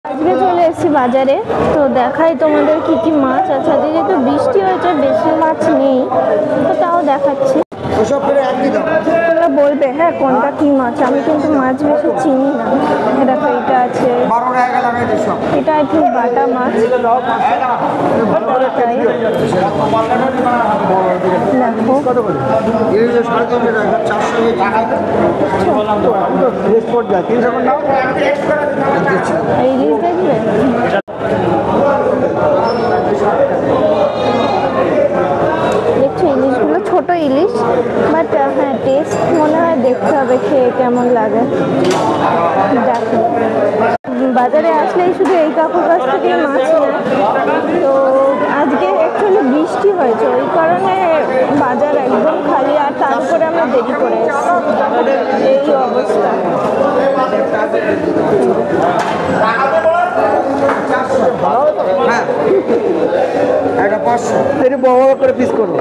আজকে চলে এসেছি বাজারে, তো দেখাই তোমাদের কি কি মাছ আছে। আজকে যেহেতু বৃষ্টি হয়েছে বেশি মাছ নেই, তো তাও দেখাচ্ছি। তোমরা বলবে হ্যাঁ কোনটা কি মাছ, আমি কিন্তু মাছ বেশি চিনি না। দেখো এটা আছে, এটা আই থিঙ্ক বাটা মাছ। দেখো ইলিশ দেখবে, দেখছো ইলিশগুলো ছোট ইলিশ, বাট হ্যাঁ টেস্ট মনে হয় দেখতে হবে খেয়ে কেমন লাগে। দেখো বাজারে আসলেই শুধু এই কাকুর কাছ থেকে মাছ নেয়, তো আজকে অ্যাকচুয়ালি বৃষ্টি হয়েছে ওই কারণে বাজার একদম খালি, আর তার উপরে আমরা দেরি করে এসেছি, এই অবস্থা। হ্যাঁ এটা 500 বড় করে পিস করবো।